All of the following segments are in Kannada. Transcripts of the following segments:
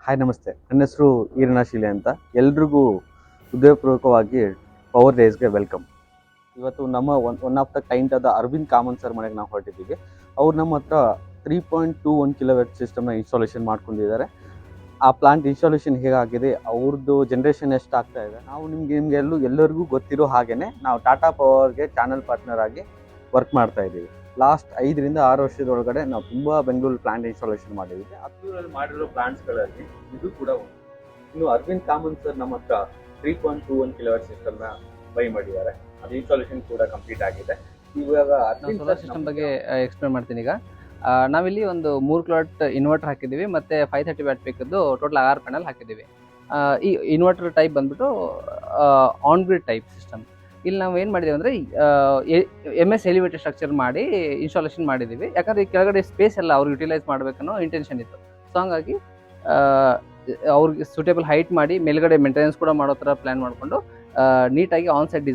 ಹಾಯ್ ನಮಸ್ತೆ, ನನ್ನ ಹೆಸರು ಈರನಾಶಿಲೆ ಅಂತ. ಎಲ್ರಿಗೂ ಹೃದಯಪೂರ್ವಕವಾಗಿ ಪವರ್ ಡೇಸ್ಗೆ ವೆಲ್ಕಮ್. ಇವತ್ತು ನಮ್ಮ ಒನ್ ಆಫ್ ದ ಕೈಂಡ್ ಆದ ಅರವಿಂದ್ ಕಾಮತ್ ಸರ್ ಮನೆಗೆ ನಾವು ಹೊರಟಿದ್ದೀವಿ. ಅವ್ರು ನಮ್ಮ ಹತ್ರ 3.21 ಕಿಲೋವ್ಯಾಟ್ ಸಿಸ್ಟಮ್ನ ಇನ್ಸ್ಟಾಲೇಷನ್ ಮಾಡ್ಕೊಂಡಿದ್ದಾರೆ. ಆ ಪ್ಲಾಂಟ್ ಇನ್ಸ್ಟಾಲೇಷನ್ ಹೇಗಾಗಿದೆ, ಅವ್ರದ್ದು ಜನ್ರೇಷನ್ ಎಷ್ಟು ಆಗ್ತಾ ಇದೆ, ನಾವು ಎಲ್ಲರಿಗೂ ಗೊತ್ತಿರೋ ಹಾಗೇನೆ ನಾವು ಟಾಟಾ ಪವರ್ಗೆ ಚಾನಲ್ ಪಾರ್ಟ್ನರ್ ಆಗಿ ವರ್ಕ್ ಮಾಡ್ತಾ ಇದ್ದೀವಿ. ಲಾಸ್ಟ್ 5 ರಿಂದ 6 ವರ್ಷದೊಳಗಡೆ ನಾವು ತುಂಬ ಬೆಂಗಳೂರು ಪ್ಲಾಂಟ್ ಇನ್ಸ್ಟಾಲೇಷನ್ ಮಾಡಿದ್ದೀವಿ. ಅಕ್ಟೂರಲ್ಲಿ ಮಾಡಿರೋ ಪ್ಲಾಂಟ್ಸ್ಗಳಲ್ಲಿ ಇದು ಕೂಡ ಒಂದು. ಇನ್ನು ಅರವಿಂದ್ ಕಾಮತ್ ಸರ್ ನಮ್ಮ ಹತ್ರ 3.21 ಕಿಲೋವ್ಯಾಟ್ ಸಿಸ್ಟಮ್ನ ಬೈ ಮಾಡಿದ್ದಾರೆ. ಅದು ಇನ್ಸ್ಟಾಲೇಷನ್ ಕೂಡ ಕಂಪ್ಲೀಟ್ ಆಗಿದೆ. ಇವಾಗ ಸೋಲಾರ್ ಸಿಸ್ಟಮ್ ಬಗ್ಗೆ ಎಕ್ಸ್ಪ್ಲೇನ್ ಮಾಡ್ತೀನಿ. ಈಗ ನಾವಿಲ್ಲಿ ಒಂದು 3 ಕಿಲೋವಾಟ್ ಇನ್ವರ್ಟರ್ ಹಾಕಿದ್ದೀವಿ, ಮತ್ತು 530 ವ್ಯಾಟ್ ಬೇಕದ್ದು ಟೋಟಲ್ 6 ಪ್ಯಾನಲ್ ಹಾಕಿದ್ದೀವಿ. ಈ ಇನ್ವರ್ಟರ್ ಟೈಪ್ ಬಂದ್ಬಿಟ್ಟು ಆನ್ ಗ್ರಿಡ್ ಟೈಪ್ ಸಿಸ್ಟಮ್. ಇಲ್ಲಿ ನಾವು ಏನು ಮಾಡಿದ್ದೀವಿ ಅಂದರೆ MS ಎಲಿವೇಟರ್ ಸ್ಟ್ರಕ್ಚರ್ ಮಾಡಿ ಇನ್ಸ್ಟಾಲೇಷನ್ ಮಾಡಿದ್ದೀವಿ. ಯಾಕಂದರೆ ಈ ಕೆಳಗಡೆ ಸ್ಪೇಸ್ ಎಲ್ಲ ಅವ್ರಿಗೆ ಯುಟಿಲೈಸ್ ಮಾಡಬೇಕನ್ನೋ ಇಂಟೆನ್ಷನ್ ಇತ್ತು. ಸೊ ಹಂಗಾಗಿ ಅವ್ರಿಗೆ ಸೂಟೇಬಲ್ ಹೈಟ್ ಮಾಡಿ ಮೇಲ್ಗಡೆ ಮೇಂಟೆನೆನ್ಸ್ ಕೂಡ ಮಾಡೋ ಥರ ಪ್ಲ್ಯಾನ್ ಮಾಡಿಕೊಂಡು ನೀಟಾಗಿ ಆನ್ ಸೈಡ್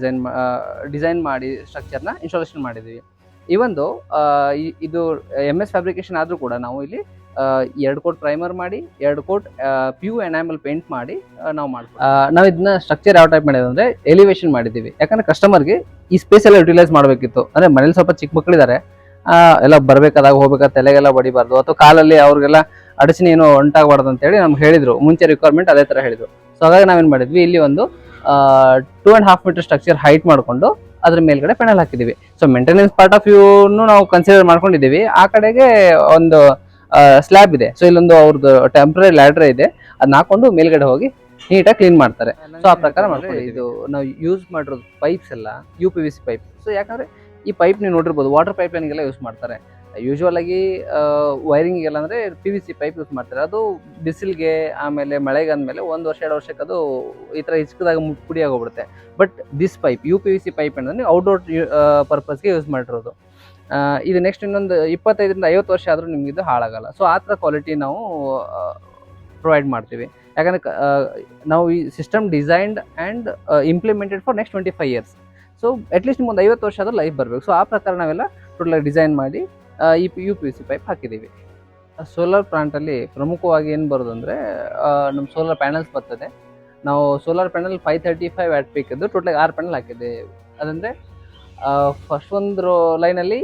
ಡಿಸೈನ್ ಮಾಡಿ ಸ್ಟ್ರಕ್ಚರ್ನ ಇನ್ಸ್ಟಾಲೇಷನ್ ಮಾಡಿದ್ದೀವಿ. ಇವೊಂದು ಇದು MS ಫ್ಯಾಬ್ರಿಕೇಶನ್ ಆದರೂ ಕೂಡ ನಾವು ಇಲ್ಲಿ 2 ಕೋಟ್ ಪ್ರೈಮರ್ ಮಾಡಿ 2 ಕೋಟ್ ಪ್ಯೂ ಎನಾಮಲ್ ಪೇಂಟ್ ಮಾಡಿ ನಾವು ಇದನ್ನ ಸ್ಟ್ರಕ್ಚರ್ ಯಾವ ಟೈಪ್ ಮಾಡಿದ್ವಿ ಅಂದರೆ ಎಲಿವೇಶನ್ ಮಾಡಿದ್ದೀವಿ. ಯಾಕಂದರೆ ಕಸ್ಟಮರ್ಗೆ ಈ ಸ್ಪೇಸ್ ಎಲ್ಲ ಯುಟಿಲೈಸ್ ಮಾಡಬೇಕಿತ್ತು. ಅಂದರೆ ಮನೇಲಿ ಸ್ವಲ್ಪ ಚಿಕ್ಕ ಮಕ್ಕಳಿದ್ದಾರೆ, ಎಲ್ಲ ಬರಬೇಕಾದಾಗ ಹೋಗ್ಬೇಕಾದ ತಲೆಗೆಲ್ಲ ಬಡಿಬಾರ್ದು, ಅಥವಾ ಕಾಲಲ್ಲಿ ಅವ್ರಿಗೆಲ್ಲ ಅಡಚಣೆ ಏನೋ ಉಂಟಾಗಬಾರ್ದು ಅಂತೇಳಿ ನಮ್ಗೆ ಹೇಳಿದರು. ಮುಂಚೆ ರಿಕ್ವೈರ್ಮೆಂಟ್ ಅದೇ ಥರ ಹೇಳಿದರು. ಸೊ ಹಾಗಾಗಿ ನಾವೇನು ಮಾಡಿದ್ವಿ, ಇಲ್ಲಿ ಒಂದು 2.5 ಮೀಟರ್ ಸ್ಟ್ರಕ್ಚರ್ ಹೈಟ್ ಮಾಡಿಕೊಂಡು ಅದ್ರ ಮೇಲ್ಗಡೆ ಪ್ಯಾನಲ್ ಹಾಕಿದ್ದೀವಿ. ಸೊ ಮೇಂಟೆನೆನ್ಸ್ ಪಾರ್ಟ್ ಆಫ್ ವ್ಯೂನು ನಾವು ಕನ್ಸಿಡರ್ ಮಾಡ್ಕೊಂಡಿದ್ದೀವಿ. ಆ ಕಡೆಗೆ ಒಂದು ಸ್ಲ್ಯಾಬ್ ಇದೆ. ಸೊ ಇಲ್ಲೊಂದು ಅವ್ರದ್ದು ಟೆಂಪ್ರರಿ ಲ್ಯಾಡರ್ ಇದೆ, ಅದನ್ನ ಹಾಕೊಂಡು ಮೇಲ್ಗಡೆ ಹೋಗಿ ನೀಟಾಗಿ ಕ್ಲೀನ್ ಮಾಡ್ತಾರೆ. ಸೊ ಆ ಪ್ರಕಾರ ಮಾಡ್ತಾರೆ. ಇದು ನಾವು ಯೂಸ್ ಮಾಡಿರೋದು ಪೈಪ್ಸ್ ಎಲ್ಲ UPVC ಪೈಪ್. ಸೊ ಯಾಕಂದರೆ ಈ ಪೈಪ್ ನೀವು ನೋಡಿರ್ಬೋದು, ವಾಟರ್ ಪೈಪ್ ಲೈನ್ಗೆಲ್ಲ ಯೂಸ್ ಮಾಡ್ತಾರೆ. ಯೂಶ್ವಲ್ ಆಗಿ ವೈರಿಂಗಿಗೆಲ್ಲ ಅಂದರೆ PVC ಪೈಪ್ ಯೂಸ್ ಮಾಡ್ತಾರೆ. ಅದು ಬಿಸಿಲಿಗೆ ಆಮೇಲೆ ಮಳೆಗೆ ಅಂದಮೇಲೆ 1 ವರ್ಷ 2 ವರ್ಷಕ್ಕೆ ಅದು ಈ ಥರ ಹಿಚ್ಕಿದಾಗ ಪುಡಿ ಆಗೋಗ್ಬಿಡುತ್ತೆ. But this pipe UPVC pipe ಅಂದರೆ ಔಟ್ಡೋರ್ ಪರ್ಪಸ್ಗೆ ಯೂಸ್ ಮಾಡಿರೋದು. ಇದು ನೆಕ್ಸ್ಟ್ ಇನ್ನೊಂದು 25 ರಿಂದ 50 ವರ್ಷ ಆದರೂ ನಿಮ್ಗೆ ಇದು ಹಾಳಾಗಲ್ಲ. ಸೊ ಆ ಥರ ಕ್ವಾಲಿಟಿ ನಾವು ಪ್ರೊವೈಡ್ ಮಾಡ್ತೀವಿ. ಯಾಕಂದರೆ ನಾವು ಈ system designed and implemented for next 25 years. So at least ನಿಮ್ಗೆ ಒಂದು 50 ವರ್ಷ ಆದರೂ ಲೈಫ್ ಬರಬೇಕು. ಸೊ ಆ ಪ್ರಕಾರ ನಾವೆಲ್ಲ ಟೋಟಲಾಗಿ ಡಿಸೈನ್ ಮಾಡಿ ಈ UPVC ಪೈಪ್ ಹಾಕಿದ್ದೀವಿ. ಸೋಲಾರ್ ಪ್ಲಾಂಟಲ್ಲಿ ಪ್ರಮುಖವಾಗಿ ಏನು ಬರೋದು ಅಂದರೆ ನಮ್ಮ ಸೋಲಾರ್ ಪ್ಯಾನಲ್ಸ್ ಬರ್ತದೆ. ನಾವು ಸೋಲಾರ್ ಪ್ಯಾನಲ್ 535 ವ್ಯಾಟ್ ಬೇಕಿದ್ದು ಟೋಟಲಾಗಿ 6 ಪ್ಯಾನಲ್ ಹಾಕಿದ್ದೆ. ಅದಂದರೆ ಫಸ್ಟ್ ಒಂದು ಲೈನಲ್ಲಿ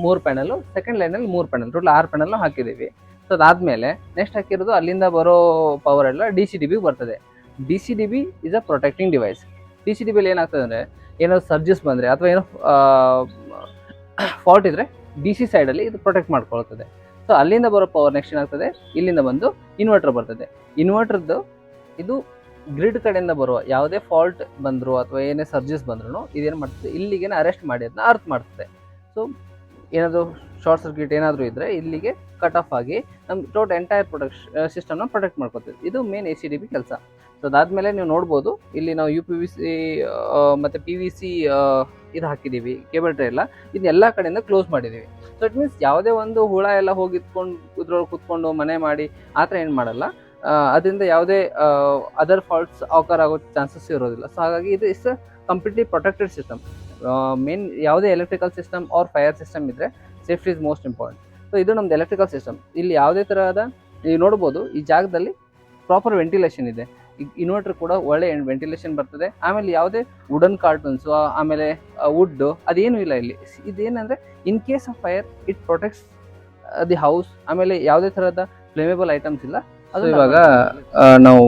3 ಪ್ಯಾನಲು, ಸೆಕೆಂಡ್ ಲೈನಲ್ಲಿ 3 ಪ್ಯಾನಲ್, ಟೋಟಲ್ 6 ಪ್ಯಾನಲ್ನ ಹಾಕಿದ್ದೀವಿ. ಸೊ ಅದಾದಮೇಲೆ ನೆಕ್ಸ್ಟ್ ಹಾಕಿರೋದು ಅಲ್ಲಿಂದ ಬರೋ ಪವರ್ ಎಲ್ಲ DCDB ಬರ್ತದೆ. DCDB is a protecting device. DCDBಯಲ್ಲಿ ಏನಾಗ್ತದೆ ಅಂದರೆ ಏನಾದ್ರು ಸರ್ಜಸ್ ಬಂದರೆ ಅಥವಾ ಏನೋ ಫಾಲ್ಟ್ ಇದ್ದರೆ DC ಸೈಡಲ್ಲಿ ಇದು ಪ್ರೊಟೆಕ್ಟ್ ಮಾಡ್ಕೊಳ್ತದೆ. ಸೊ ಅಲ್ಲಿಂದ ಬರೋ ಪವರ್ ನೆಕ್ಸ್ಟ್ ಏನಾಗ್ತದೆ, ಇಲ್ಲಿಂದ ಬಂದು ಇನ್ವರ್ಟರ್ ಬರ್ತದೆ. ಇನ್ವರ್ಟರ್ದು ಇದು ಗ್ರಿಡ್ ಕಡೆಯಿಂದ ಬರುವ ಯಾವುದೇ ಫಾಲ್ಟ್ ಬಂದರೂ ಅಥವಾ ಏನೇ ಸರ್ಜಸ್ ಬಂದ್ರೂ ಇದೇನು ಮಾಡ್ತದೆ, ಇಲ್ಲಿಗೆ ಅರೆಸ್ಟ್ ಮಾಡಿ ಅದನ್ನ ಅರ್ತ್ ಮಾಡ್ತದೆ. ಸೊ ಏನಾದರೂ ಶಾರ್ಟ್ ಸರ್ಕ್ಯೂಟ್ ಏನಾದರೂ ಇದ್ದರೆ ಇಲ್ಲಿಗೆ ಕಟ್ ಆಫ್ ಆಗಿ ನಮ್ಮ ಟೋಟಲ್ ಎಂಟೈರ್ ಸಿಸ್ಟಮ್ನ ಪ್ರೊಟೆಕ್ಟ್ ಮಾಡ್ಕೊತದೆ. ಇದು ಮೇನ್ ACDB ಕೆಲಸ. ಸೊ ಅದಾದಮೇಲೆ ನೀವು ನೋಡ್ಬೋದು, ಇಲ್ಲಿ ನಾವು UPVC ಮತ್ತು PVC ಇದು ಹಾಕಿದ್ದೀವಿ, ಕೇಬಲ್ ಟ್ರೇ ಎಲ್ಲ ಇದನ್ನೆಲ್ಲ ಕಡೆಯಿಂದ ಕ್ಲೋಸ್ ಮಾಡಿದ್ದೀವಿ. ಸೊ ಇಟ್ ಮೀನ್ಸ್ ಯಾವುದೇ ಒಂದು ಹುಳ ಎಲ್ಲ ಹೋಗಿ ಇದ್ರೊಳಗೆ ಕೂತ್ಕೊಂಡು ಮನೆ ಮಾಡಿ ಆ ಥರ ಏನು ಮಾಡಲ್ಲ. ಅದರಿಂದ ಯಾವುದೇ ಅದರ್ ಫಾಲ್ಟ್ಸ್ ಆಕರ್ ಆಗೋ ಚಾನ್ಸಸ್ ಇರೋದಿಲ್ಲ. ಸೊ ಹಾಗಾಗಿ ಇದು is completely protected system. Main ಯಾವುದೇ electrical system or fire system ಇದ್ದರೆ safety is most important. So ಇದು ನಮ್ದು ಎಲೆಕ್ಟ್ರಿಕಲ್ ಸಿಸ್ಟಮ್. ಇಲ್ಲಿ ಯಾವುದೇ ಥರದ ನೀವು ನೋಡ್ಬೋದು, ಈ ಜಾಗದಲ್ಲಿ ಪ್ರಾಪರ್ ವೆಂಟಿಲೇಷನ್ ಇದೆ. ಇನ್ವರ್ಟರ್ ಕೂಡ ಒಳ್ಳೆ ವೆಂಟಿಲೇಷನ್ ಬರ್ತದೆ. ಆಮೇಲೆ ಯಾವುದೇ ವುಡನ್ ಕಾರ್ಟನ್ಸು ಆಮೇಲೆ ವುಡ್ಡು ಅದೇನೂ ಇಲ್ಲ ಇಲ್ಲಿ. ಇದೇನಂದರೆ in case of fire it protects the house. ಆಮೇಲೆ ಯಾವುದೇ ಥರದ ಫ್ಲೇಮೇಬಲ್ ಐಟಮ್ಸ್ ಇಲ್ಲ. ಅದು ಇವಾಗ ನಾವು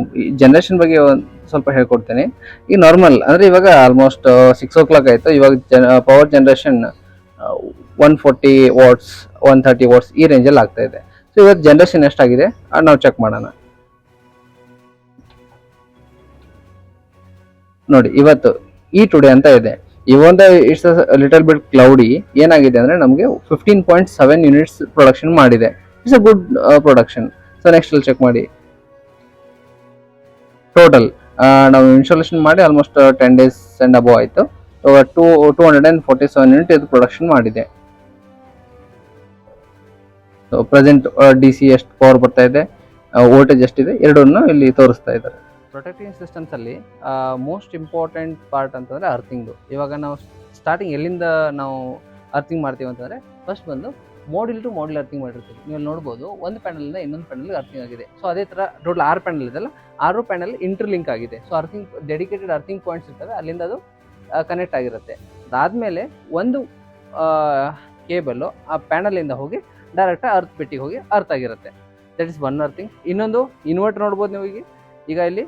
ಜನ್ರೇಷನ್ ಬಗ್ಗೆ ಒಂದು ಸ್ವಲ್ಪ ಹೇಳ್ಕೊಡ್ತೇನೆ. ಈಗ ನಾರ್ಮಲ್ ಅಂದರೆ ಇವಾಗ ಆಲ್ಮೋಸ್ಟ್ 6 o'clock ಆಯಿತು. ಇವಾಗ ಪವರ್ ಜನ್ರೇಷನ್ 140 ವಾಟ್ಸ್ 130 ವಾಟ್ಸ್ ಈ ರೇಂಜಲ್ಲಿ ಆಗ್ತಾ ಇದೆ. ಸೊ ಇವತ್ತು ಜನ್ರೇಷನ್ ಎಷ್ಟಾಗಿದೆ ಅದು ನಾವು ಚೆಕ್ ಮಾಡೋಣ. ನೋಡಿ, ಇವತ್ತು ಟುಡೇ ಅಂತ ಇದೆ. ಇವೊಂದು ಇಟ್ಸ್ ಲಿಟಲ್ ಬಿಟ್ ಕ್ಲೌಡಿ. ಏನಾಗಿದೆ ಅಂದರೆ ನಮಗೆ 15.7 ಯೂನಿಟ್ಸ್ ಪ್ರೊಡಕ್ಷನ್ ಮಾಡಿದೆ. It's a good production. So next ಅಲ್ಲಿ ಚೆಕ್ ಮಾಡಿ. ಟೋಟಲ್ ನಾವು ಇನ್ಸ್ಟಾಲೇಷನ್ ಮಾಡಿ ಆಲ್ಮೋಸ್ಟ್ 10 days ಆ್ಯಂಡ್ ಅಬೋವ್ ಆಯಿತು. 247 ಯೂನಿಟ್ ಇದು ಪ್ರೊಡಕ್ಷನ್ ಮಾಡಿದೆ. ಸೊ ಪ್ರೆಸೆಂಟ್ DC ಎಷ್ಟು ಪವರ್ ಬರ್ತಾ ಇದೆ, ವೋಲ್ಟೇಜ್ ಎಷ್ಟಿದೆ, ಎರಡನ್ನು ಇಲ್ಲಿ ತೋರಿಸ್ತಾ ಇದ್ದಾರೆ. ಪ್ರೊಟೆಕ್ಟಿಂಗ್ ಸಿಸ್ಟಮ್ಸಲ್ಲಿ ಮೋಸ್ಟ್ ಇಂಪಾರ್ಟೆಂಟ್ ಪಾರ್ಟ್ ಅಂತಂದರೆ ಅರ್ಥಿಂಗ್ದು. ಇವಾಗ ನಾವು ಸ್ಟಾರ್ಟಿಂಗ್ ಎಲ್ಲಿಂದ ನಾವು ಅರ್ಥಿಂಗ್ ಮಾಡ್ತೀವಿ ಅಂತಂದರೆ ಫಸ್ಟ್ ಬಂದು ಮಾಡ್ಯೂಲ್ ಟು ಮಾಡ್ಯೂಲ್ ಅರ್ಥಿಂಗ್ ಮಾಡಿರ್ತೀವಿ. ನೀವು ಅಲ್ಲಿ ನೋಡ್ಬೋದು ಒಂದು ಪ್ಯಾನಲಿಂದ ಇನ್ನೊಂದು ಪ್ಯಾನಲ್ಗೆ ಅರ್ಥಿಂಗ್ ಆಗಿದೆ. ಸೊ ಅದೇ ಥರ ಟೋಟಲ್ 6 ಪ್ಯಾನಲ್ ಇದೆಲ್ಲ, 6 ಪ್ಯಾನಲ್ ಇಂಟರ್ಲಿಂಕ್ ಆಗಿದೆ. So earthing dedicated earthing points ಇರ್ತವೆ, ಅಲ್ಲಿಂದ ಅದು ಕನೆಕ್ಟ್ ಆಗಿರುತ್ತೆ. ಅದಾದಮೇಲೆ ಒಂದು ಕೇಬಲ್ಲು ಆ ಪ್ಯಾನಲಿಂದ ಹೋಗಿ ಡೈರೆಕ್ಟ್ ಅರ್ತ್ ಪೆಟ್ಟಿಗೆ ಹೋಗಿ ಅರ್ತ್ ಆಗಿರುತ್ತೆ. That is one earthing. ಇನ್ನೊಂದು ಇನ್ವರ್ಟರ್ ನೋಡ್ಬೋದು ನೀವು ಈಗ ಇಲ್ಲಿ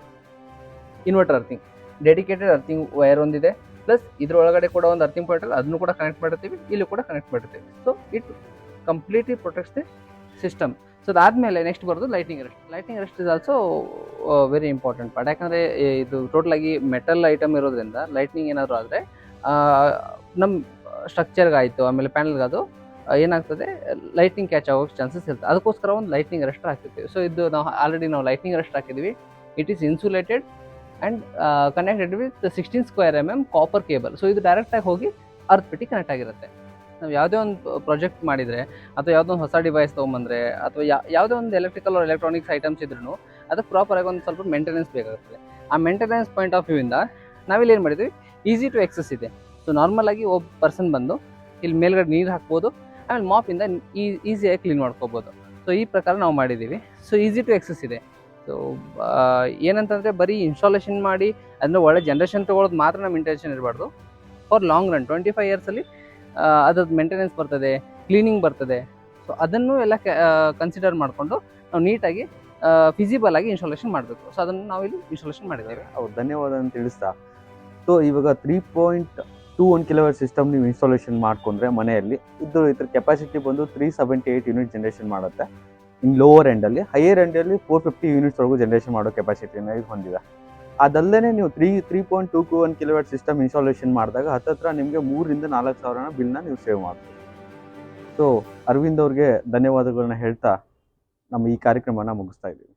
inverter earthing, dedicated earthing wire ಒಂದಿದೆ, ಪ್ಲಸ್ ಇದ್ರೊಳಗಡೆ ಕೂಡ ಒಂದು ಅರ್ಥಿಂಗ್ ಪಾಯಿಂಟ್ ಅಲ್ಲ, ಅದನ್ನು ಕೂಡ ಕನೆಕ್ಟ್ ಮಾಡಿರ್ತೀವಿ, ಇಲ್ಲಿ ಕೂಡ ಕನೆಕ್ಟ್ ಮಾಡಿರ್ತೀವಿ. So it completely protects the system. So ಅದಾದಮೇಲೆ ನೆಕ್ಸ್ಟ್ ಬರೋದು lighting rest. Lighting rest is also very important part. ಯಾಕಂದರೆ ಇದು ಟೋಟಲ್ ಆಗಿ ಮೆಟಲ್ ಐಟಮ್ ಇರೋದ್ರಿಂದ ಲೈಟ್ನಿಂಗ್ ಏನಾದರೂ ಆದರೆ ನಮ್ಮ ಸ್ಟ್ರಕ್ಚರ್ಗೆ ಆಯಿತು, ಆಮೇಲೆ ಪ್ಯಾನಲ್ಗೆ ಅದು ಏನಾಗ್ತದೆ, ಲೈಟಿಂಗ್ ಕ್ಯಾಚ್ ಆಗೋ ಚಾನ್ಸಸ್ ಇರುತ್ತೆ. ಅದಕ್ಕೋಸ್ಕರ ಒಂದು ಲೈಟ್ನಿಂಗ್ ರೆಸ್ಟ್ ಹಾಕಿರ್ತೀವಿ. ಸೊ ಇದು ನಾವು ಲೈಟ್ನಿಂಗ್ ರೆಸ್ಟ್ ಹಾಕಿದ್ವಿ. It is insulated and connected with 16 square mm copper cable. So ಇದು ಡೈರೆಕ್ಟಾಗಿ ಹೋಗಿ ಅರ್ತ್ ಪೆಟ್ಟಿ ಕನೆಕ್ಟ್ ಆಗಿರುತ್ತೆ. ನಾವು ಯಾವುದೇ ಒಂದು ಪ್ರಾಜೆಕ್ಟ್ ಮಾಡಿದರೆ ಅಥವಾ ಯಾವುದೋ ಒಂದು ಹೊಸ ಡಿವೈಸ್ ತೊಗೊಂಬಂದರೆ ಅಥವಾ ಯಾವುದೇ ಒಂದು ಎಲೆಕ್ಟ್ರಿಕಲ್ ಆರ್ ಎಲೆಕ್ಟ್ರಾನಿಕ್ಸ್ ಐಟಮ್ಸ್ ಇದ್ರೂ ಅದಕ್ಕೆ ಪ್ರಾಪರಾಗಿ ಒಂದು ಸ್ವಲ್ಪ ಮೇಂಟೆನೆನ್ಸ್ ಬೇಕಾಗುತ್ತದೆ. ಆ ಮೇಂಟೆನೆನ್ಸ್ ಪಾಯಿಂಟ್ ಆಫ್ ವ್ಯೂಯಿಂದ ನಾವಿಲ್ಲಿ ಏನು ಮಾಡಿದ್ವಿ, ಈಸಿ ಟು ಎಕ್ಸಸ್ ಇದೆ. ಸೊ ನಾರ್ಮಲಾಗಿ ಒಬ್ಬ ಪರ್ಸನ್ ಬಂದು ಇಲ್ಲಿ ಮೇಲ್ಗಡೆ ನೀರು ಹಾಕ್ಬೋದು, ಆಮೇಲೆ ಮಾಪಿಂದ ಈಸಿಯಾಗಿ ಕ್ಲೀನ್ ಮಾಡ್ಕೋಬೋದು. ಸೊ ಈ ಪ್ರಕಾರ ನಾವು ಮಾಡಿದ್ದೀವಿ. ಸೊ ಈಸಿ ಟು ಎಕ್ಸಸ್ ಇದೆ. ಸೊ ಏನಂತಂದರೆ ಬರೀ ಇನ್ಸ್ಟಾಲೇಷನ್ ಮಾಡಿ ಅಂದರೆ ಒಳ್ಳೆ ಜನ್ರೇಷನ್ ತೊಗೊಳೋದು ಮಾತ್ರ ನಮ್ಮ ಇಂಟೆನ್ಷನ್ ಇರಬಾರ್ದು. ಫಾರ್ ಲಾಂಗ್ ರನ್ 25 ಇಯರ್ಸಲ್ಲಿ ಅದ್ರದ್ದು ಮೇಂಟೆನೆನ್ಸ್ ಬರ್ತದೆ, ಕ್ಲೀನಿಂಗ್ ಬರ್ತದೆ. ಸೊ ಅದನ್ನು ಎಲ್ಲ ಕನ್ಸಿಡರ್ ಮಾಡಿಕೊಂಡು ನಾವು ನೀಟಾಗಿ ಫಿಸಿಬಲ್ ಆಗಿ ಇನ್ಸ್ಟಾಲೇಷನ್ ಮಾಡಬೇಕು. ಸೊ ಅದನ್ನು ನಾವು ಇಲ್ಲಿ ಇನ್ಸ್ಟಾಲೇಷನ್ ಮಾಡಿದ್ದೇವೆ. ಅವ್ರು ಧನ್ಯವಾದ ಅಂತ ತಿಳಿಸ್ತಾ, ಸೊ ಇವಾಗ 3.21 kW ಸಿಸ್ಟಮ್ ನೀವು ಇನ್ಸ್ಟಾಲೇಷನ್ ಮಾಡ್ಕೊಂಡ್ರೆ ಮನೆಯಲ್ಲಿ ಇದ್ರ ಕೆಪಾಸಿಟಿ ಬಂದು 378 ಯೂನಿಟ್ ಜನರೇಷನ್ ಮಾಡುತ್ತೆ. ಇನ್ ಲೋವರ್ ಎಂಡಲ್ಲಿ, ಹೈಯರ್ ಎಂಡಲ್ಲಿ 450 ಯೂನಿಟ್ಸ್ವರೆಗೂ ಜನರೇಷನ್ ಮಾಡೋ ಕೆಪಾಸಿಟಿನ ಇದು ಹೊಂದಿದೆ. ಅದಲ್ಲದೆ ನೀವು 3.21 kW ಸಿಸ್ಟಮ್ ಇನ್ಸ್ಟಾಲೇಷನ್ ಮಾಡಿದಾಗ ಹತ್ತತ್ರ ನಿಮಗೆ 3,000 to 4,000 ಬಿಲ್ನ ನೀವು ಸೇವ್ ಮಾಡ್ತೀವಿ. ಸೊ ಅರವಿಂದ್ ಅವ್ರಿಗೆ ಧನ್ಯವಾದಗಳನ್ನ ಹೇಳ್ತಾ ನಮ್ಮ ಈ ಕಾರ್ಯಕ್ರಮನ ಮುಗಿಸ್ತಾ ಇದ್ದೀವಿ.